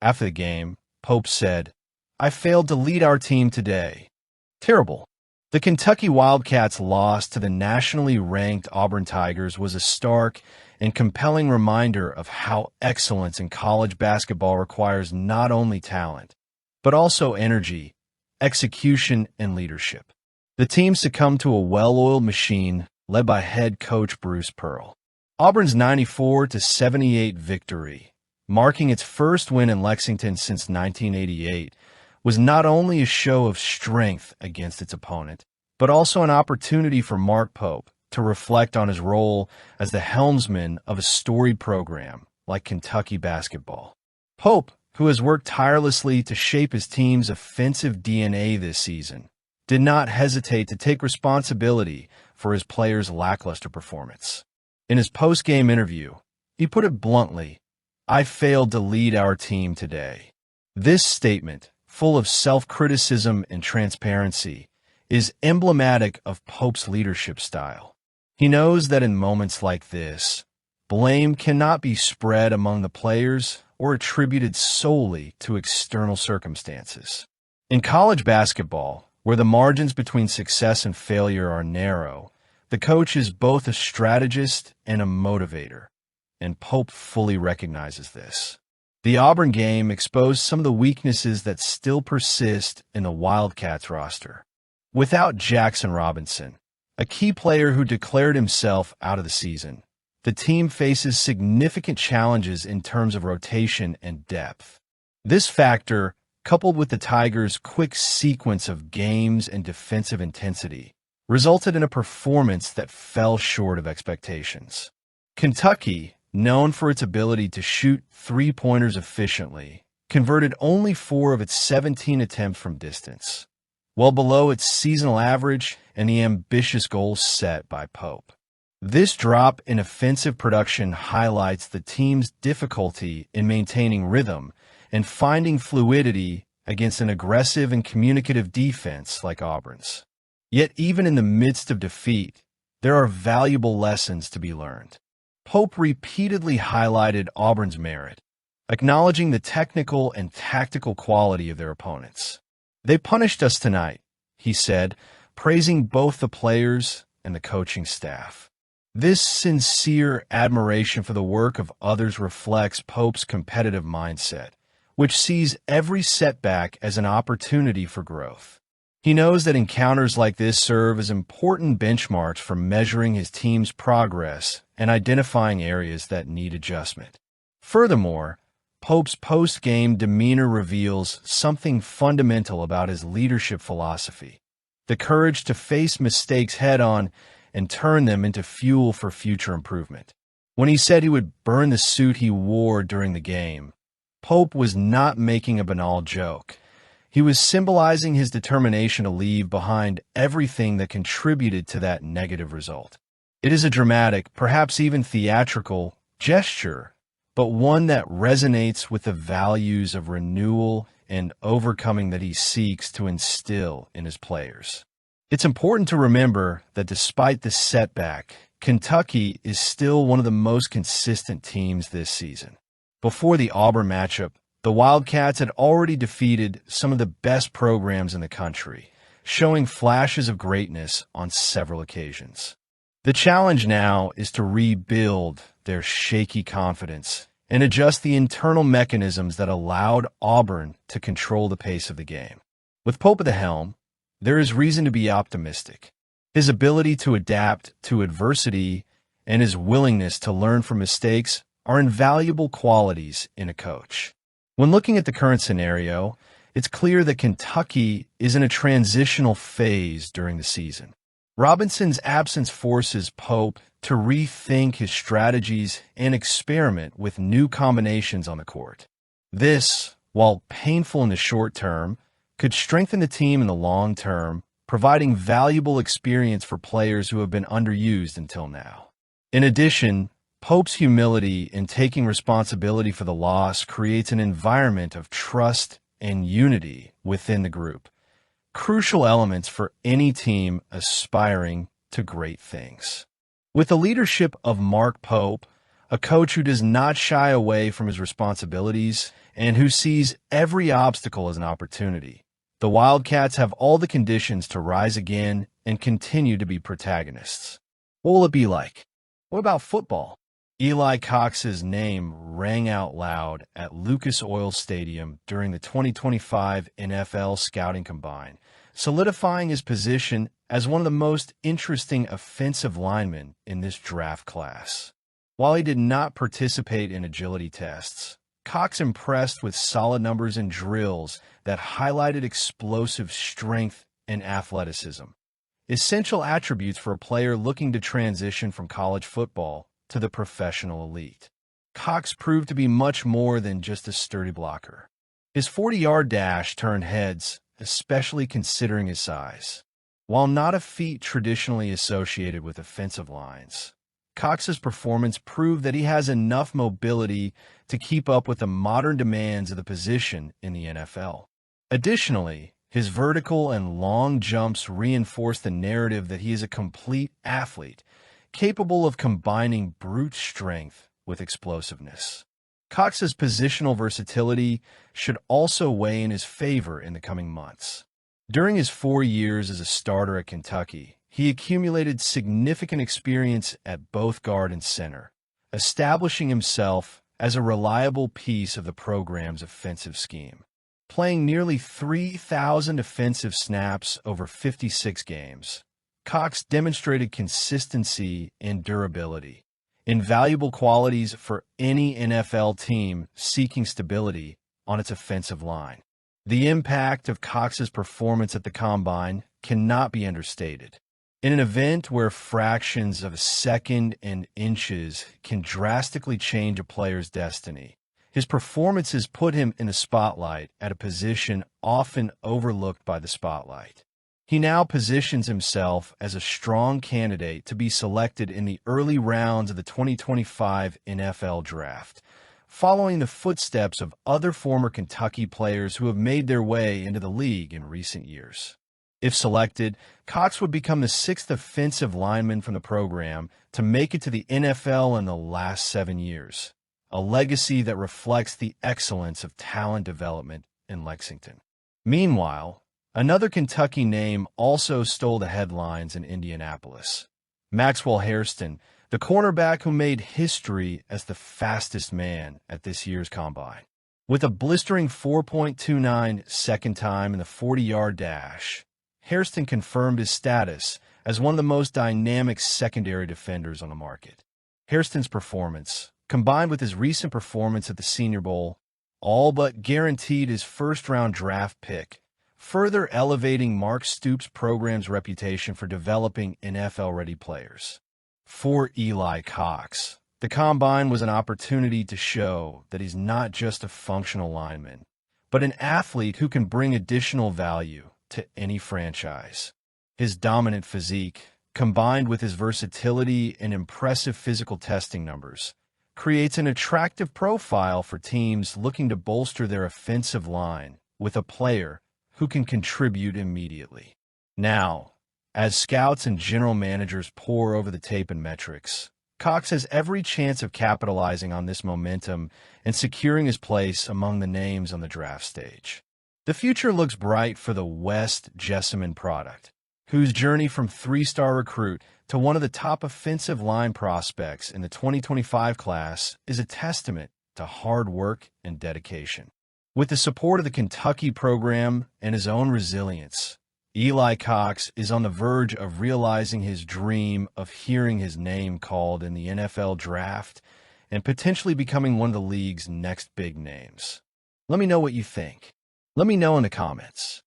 After the game, Pope said, "I failed to lead our team today. Terrible." The Kentucky Wildcats' loss to the nationally ranked Auburn Tigers was a stark and compelling reminder of how excellence in college basketball requires not only talent, but also energy, execution, and leadership. The team succumbed to a well-oiled machine led by head coach Bruce Pearl. Auburn's 94-78 victory, marking its first win in Lexington since 1988, was not only a show of strength against its opponent, but also an opportunity for Mark Pope to reflect on his role as the helmsman of a storied program like Kentucky basketball. Pope, who has worked tirelessly to shape his team's offensive DNA this season, did not hesitate to take responsibility for his players' lackluster performance. In his post-game interview, he put it bluntly, "I failed to lead our team today." This statement, full of self-criticism and transparency, is emblematic of Pope's leadership style. He knows that in moments like this, blame cannot be spread among the players or attributed solely to external circumstances. In college basketball, where the margins between success and failure are narrow, the coach is both a strategist and a motivator, and Pope fully recognizes this. The Auburn game exposed some of the weaknesses that still persist in the Wildcats roster. Without Jackson Robinson, a key player who declared himself out of the season, the team faces significant challenges in terms of rotation and depth. This factor, coupled with the Tigers' quick sequence of games and defensive intensity, resulted in a performance that fell short of expectations. Kentucky, known for its ability to shoot three-pointers efficiently, converted only 4 of its 17 attempts from distance, well below its seasonal average and the ambitious goals set by Pope. This drop in offensive production highlights the team's difficulty in maintaining rhythm and finding fluidity against an aggressive and communicative defense like Auburn's. Yet even in the midst of defeat, there are valuable lessons to be learned. Pope repeatedly highlighted Auburn's merit, acknowledging the technical and tactical quality of their opponents. "They punished us tonight," he said, praising both the players and the coaching staff. This sincere admiration for the work of others reflects Pope's competitive mindset, which sees every setback as an opportunity for growth. He knows that encounters like this serve as important benchmarks for measuring his team's progress and identifying areas that need adjustment. Furthermore, Pope's post-game demeanor reveals something fundamental about his leadership philosophy: the courage to face mistakes head-on and turn them into fuel for future improvement. When he said he would burn the suit he wore during the game, Pope was not making a banal joke. He was symbolizing his determination to leave behind everything that contributed to that negative result. It is a dramatic, perhaps even theatrical, gesture, but one that resonates with the values of renewal and overcoming that he seeks to instill in his players. It's important to remember that despite this setback, Kentucky is still one of the most consistent teams this season. Before the Auburn matchup, the Wildcats had already defeated some of the best programs in the country, showing flashes of greatness on several occasions. The challenge now is to rebuild their shaky confidence and adjust the internal mechanisms that allowed Auburn to control the pace of the game. With Pope at the helm, there is reason to be optimistic. His ability to adapt to adversity and his willingness to learn from mistakes are invaluable qualities in a coach. When looking at the current scenario, it's clear that Kentucky is in a transitional phase during the season. Robinson's absence forces Pope to rethink his strategies and experiment with new combinations on the court. This, while painful in the short term, could strengthen the team in the long term, providing valuable experience for players who have been underused until now. In addition, Pope's humility in taking responsibility for the loss creates an environment of trust and unity within the group, crucial elements for any team aspiring to great things. With the leadership of Mark Pope, a coach who does not shy away from his responsibilities and who sees every obstacle as an opportunity. The Wildcats have all the conditions to rise again and continue to be protagonists. What will it be like? What about football? Eli Cox's name rang out loud at Lucas Oil Stadium during the 2025 NFL Scouting Combine, solidifying his position as one of the most interesting offensive linemen in this draft class. While he did not participate in agility tests, Cox impressed with solid numbers in drills that highlighted explosive strength and athleticism, essential attributes for a player looking to transition from college football to the professional elite. Cox proved to be much more than just a sturdy blocker. His 40-yard dash turned heads, especially considering his size. While not a feat traditionally associated with offensive lines, Cox's performance proved that he has enough mobility to keep up with the modern demands of the position in the NFL. Additionally, his vertical and long jumps reinforce the narrative that he is a complete athlete, capable of combining brute strength with explosiveness. Cox's positional versatility should also weigh in his favor in the coming months. During his 4 years as a starter at Kentucky, he accumulated significant experience at both guard and center, establishing himself as a reliable piece of the program's offensive scheme. Playing nearly 3,000 offensive snaps over 56 games, Cox demonstrated consistency and durability, invaluable qualities for any NFL team seeking stability on its offensive line. The impact of Cox's performance at the Combine cannot be understated. In an event where fractions of a second and inches can drastically change a player's destiny, his performances put him in the spotlight at a position often overlooked by the spotlight. He now positions himself as a strong candidate to be selected in the early rounds of the 2025 NFL Draft, following the footsteps of other former Kentucky players who have made their way into the league in recent years. If selected, Cox would become the 6th offensive lineman from the program to make it to the NFL in the last 7 years, a legacy that reflects the excellence of talent development in Lexington. Meanwhile, another Kentucky name also stole the headlines in Indianapolis. Maxwell Hairston, the cornerback who made history as the fastest man at this year's Combine. With a blistering 4.29 second time in the 40-yard dash, Hairston confirmed his status as one of the most dynamic secondary defenders on the market. Hairston's performance, combined with his recent performance at the Senior Bowl, all but guaranteed his first-round draft pick, further elevating Mark Stoops' program's reputation for developing NFL-ready players. For Eli Cox, the Combine was an opportunity to show that he's not just a functional lineman, but an athlete who can bring additional value to any franchise. His dominant physique, combined with his versatility and impressive physical testing numbers, creates an attractive profile for teams looking to bolster their offensive line with a player who can contribute immediately. Now, as scouts and general managers pore over the tape and metrics, Cox has every chance of capitalizing on this momentum and securing his place among the names on the draft stage. The future looks bright for the West Jessamine product, whose journey from 3-star recruit to one of the top offensive line prospects in the 2025 class is a testament to hard work and dedication. With the support of the Kentucky program and his own resilience, Eli Cox is on the verge of realizing his dream of hearing his name called in the NFL Draft and potentially becoming one of the league's next big names. Let me know what you think. Let me know in the comments.